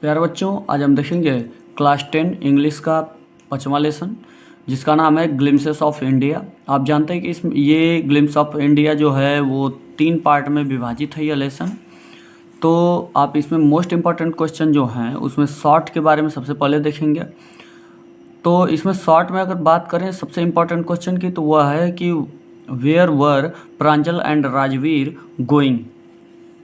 प्यारे बच्चों, आज हम देखेंगे क्लास 10 इंग्लिश का 5वां लेसन, जिसका नाम है ग्लिम्सेस ऑफ इंडिया। आप जानते हैं कि ये ग्लिम्स ऑफ इंडिया जो है वो 3 पार्ट में विभाजित है यह लेसन। तो आप इसमें मोस्ट इम्पॉर्टेंट क्वेश्चन जो हैं उसमें शॉर्ट के बारे में सबसे पहले देखेंगे। तो इसमें शॉर्ट में अगर बात करें सबसे इम्पॉर्टेंट क्वेश्चन की, तो वह है कि where were Pranjal and Rajveer going,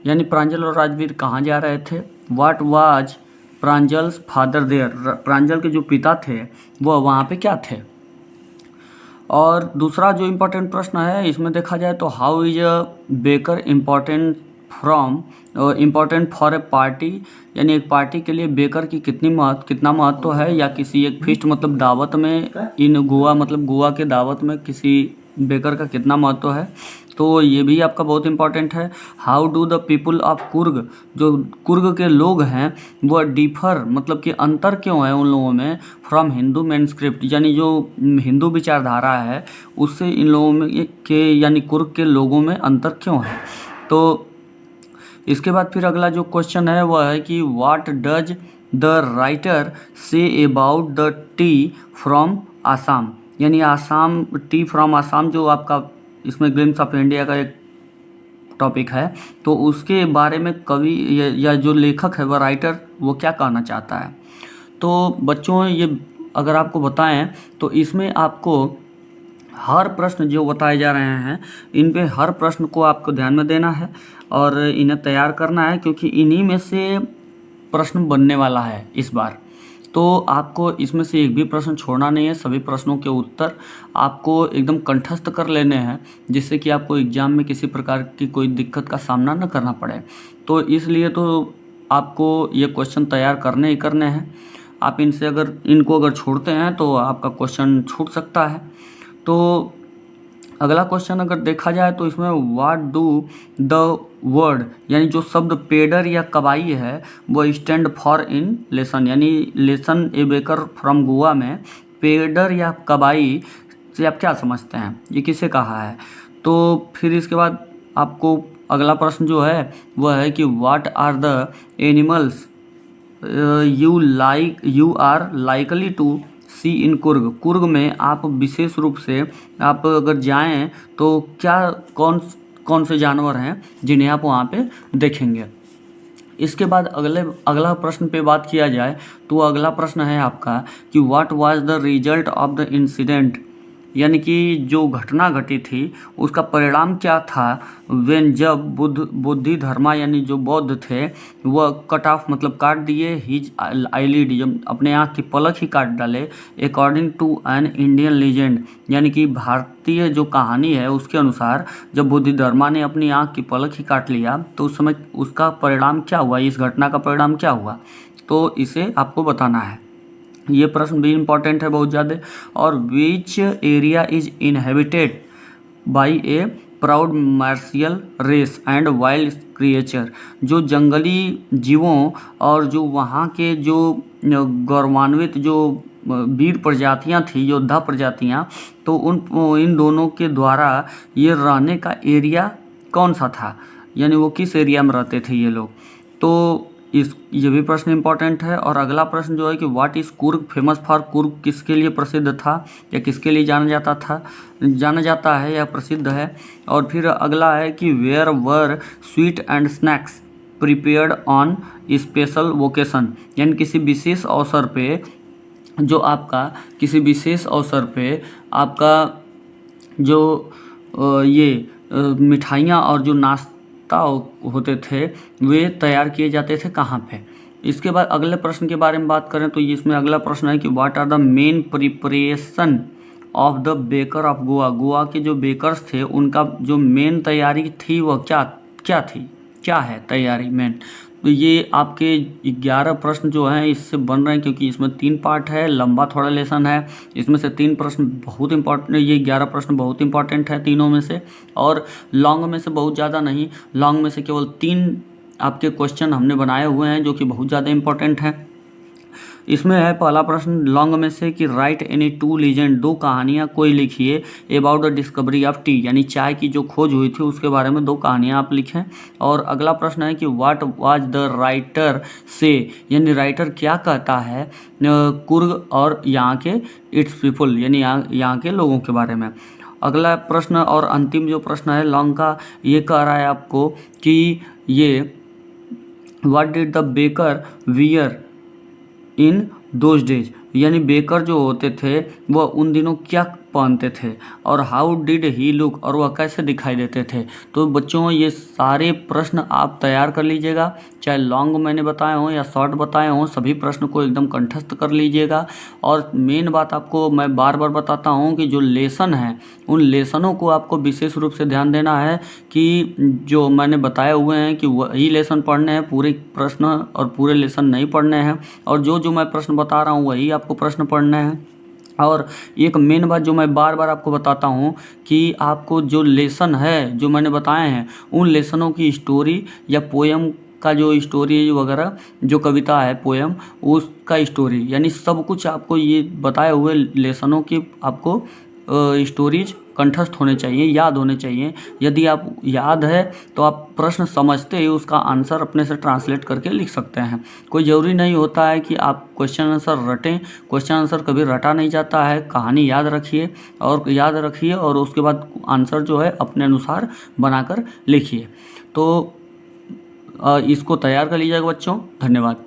यानी प्रांजल और राजवीर कहाँ जा रहे थे। What was Pranjal's father there, Pranjal के जो पिता थे वह वहाँ पे क्या थे। और दूसरा जो इम्पोर्टेंट प्रश्न है इसमें देखा जाए तो how is a baker important for a party, यानी एक पार्टी के लिए बेकर की कितना महत्व है, या किसी एक फीस्ट मतलब दावत में इन गोवा मतलब गोवा के दावत में किसी बेकर का कितना महत्व है। तो ये भी आपका बहुत इंपॉर्टेंट है। How do the people of Coorg, जो कुर्ग के लोग हैं वह डिफर मतलब कि अंतर क्यों है उन लोगों में फ्रॉम हिंदू मैनस्क्रिप्ट, यानी जो हिंदू विचारधारा है उससे इन लोगों में के यानी कुर्ग के लोगों में अंतर क्यों है। तो इसके बाद फिर अगला जो क्वेश्चन है वह है कि what does the writer say about the T from Assam, यानी आसाम टी फ्रॉम आसाम जो आपका इसमें ग्लिम्स ऑफ इंडिया का एक टॉपिक है, तो उसके बारे में कवि या जो लेखक है वह राइटर वो क्या कहना चाहता है। तो बच्चों ये अगर आपको बताएं तो इसमें आपको हर प्रश्न जो बताए जा रहे हैं इन पे हर प्रश्न को आपको ध्यान में देना है और इन्हें तैयार करना है, क्योंकि इन्हीं में से प्रश्न बनने वाला है इस बार। तो आपको इसमें से एक भी प्रश्न छोड़ना नहीं है, सभी प्रश्नों के उत्तर आपको एकदम कंठस्थ कर लेने हैं, जिससे कि आपको एग्जाम में किसी प्रकार की कोई दिक्कत का सामना न करना पड़े। तो इसलिए तो आपको ये क्वेश्चन तैयार करने ही करने हैं। आप इनको अगर छोड़ते हैं तो आपका क्वेश्चन छूट सकता है। तो अगला क्वेश्चन अगर देखा जाए तो इसमें व्हाट डू द वर्ड, यानी जो शब्द पेडर या कबाई है वो स्टैंड फॉर इन लेसन, यानी lesson A baker from Goa में पेडर या कबाई से आप क्या समझते हैं, ये किसे कहा है। तो फिर इसके बाद आपको अगला प्रश्न जो है वह है कि what are the animals you are likely to see in Coorg, Coorg में आप विशेष रूप से आप अगर जाएं तो क्या कौन कौन से जानवर हैं जिन्हें आप वहाँ पे देखेंगे। इसके बाद अगला प्रश्न पे बात किया जाए तो अगला प्रश्न है आपका कि what was the result of the incident, यानी कि जो घटना घटी थी उसका परिणाम क्या था। वेन जब बुद्धि धर्मा यानी जो बौद्ध थे वह कट ऑफ मतलब काट दिए हिज आईलिड, जब अपने आँख की पलक ही काट डाले। According to an Indian legend, यानी कि भारतीय जो कहानी है उसके अनुसार जब बुद्धि धर्मा ने अपनी आँख की पलक ही काट लिया तो उस समय उसका परिणाम क्या हुआ, इस घटना का परिणाम क्या हुआ, तो इसे आपको बताना है। ये प्रश्न भी इम्पॉर्टेंट है बहुत ज़्यादा। और which area is inhabited by a proud martial race and wild creature, जो जंगली जीवों और जो वहाँ के जो गौरवान्वित जो वीर प्रजातियाँ थी, योद्धा प्रजातियाँ, तो इन दोनों के द्वारा ये रहने का एरिया कौन सा था, यानी वो किस एरिया में रहते थे ये लोग। तो ये भी प्रश्न इंपॉर्टेंट है। और अगला प्रश्न जो है कि what is Coorg famous for, Coorg किसके लिए प्रसिद्ध था या किसके लिए जाना जाता है या प्रसिद्ध है। और फिर अगला है कि where were sweet and snacks prepared on special vocation, यानी किसी विशेष अवसर पे जो आपका किसी विशेष अवसर पे आपका जो ये मिठाइयाँ और जो नाश्ता होते थे वे तैयार किए जाते थे कहाँ पे। इसके बाद अगले प्रश्न के बारे में बात करें तो इसमें अगला प्रश्न है कि what are the main preparation of the baker of Goa, Goa के जो बेकर्स थे उनका जो मेन तैयारी थी वह क्या है तैयारी मेन। तो ये आपके 11 प्रश्न जो हैं इससे बन रहे हैं, क्योंकि इसमें 3 पार्ट है, लंबा थोड़ा लेसन है। इसमें से 3 प्रश्न बहुत इंपॉर्टेंट, ये 11 प्रश्न बहुत इंपॉर्टेंट है तीनों में से, और लॉन्ग में से बहुत ज़्यादा नहीं, लॉन्ग में से केवल 3 आपके क्वेश्चन हमने बनाए हुए हैं जो कि बहुत ज़्यादा इंपॉर्टेंट हैं। इसमें है पहला प्रश्न लॉन्ग में से कि राइट एनी टू लीजेंड, दो कहानियाँ कोई लिखिए about the discovery of T, यानी चाय की जो खोज हुई थी उसके बारे में दो कहानियाँ आप लिखें। और अगला प्रश्न है कि व्हाट वाज द राइटर से, यानी राइटर क्या कहता है कुर्ग और यहाँ के इट्स पीपल, यानी यहाँ के लोगों के बारे में। अगला प्रश्न और अंतिम जो प्रश्न है लॉन्ग का, ये कह रहा है आपको कि ये what did the baker wear in those days, यानी बेकर जो होते थे वह उन दिनों क्या पहनते थे, और हाउ डिड ही लुक, और वह कैसे दिखाई देते थे। तो बच्चों ये सारे प्रश्न आप तैयार कर लीजिएगा, चाहे लॉन्ग मैंने बताए हों या शॉर्ट बताए हों, सभी प्रश्न को एकदम कंठस्थ कर लीजिएगा। और मेन बात आपको मैं बार बार बताता हूँ कि जो लेसन है उन लेसनों को आपको विशेष रूप से ध्यान देना है कि जो मैंने बताए हुए हैं कि वही लेसन पढ़ने हैं, पूरे प्रश्न और पूरे लेसन नहीं पढ़ने हैं, और जो मैं प्रश्न बता रहा हूँ वही आपको प्रश्न पढ़ने हैं। और एक मेन बात जो मैं बार बार आपको बताता हूँ कि आपको जो लेसन है जो मैंने बताए हैं उन लेसनों की स्टोरी या पोएम का जो स्टोरी वगैरह जो कविता है पोएम उसका स्टोरी, यानी सब कुछ आपको ये बताए हुए लेसनों की आपको स्टोरीज कंठस्थ होने चाहिए, याद होने चाहिए। यदि आप याद है तो आप प्रश्न समझते ही उसका आंसर अपने से ट्रांसलेट करके लिख सकते हैं। कोई ज़रूरी नहीं होता है कि आप क्वेश्चन आंसर रटें, क्वेश्चन आंसर कभी रटा नहीं जाता है। कहानी याद रखिए और उसके बाद आंसर जो है अपने अनुसार बनाकर लिखिए। तो इसको तैयार कर लीजिएगा बच्चों। धन्यवाद।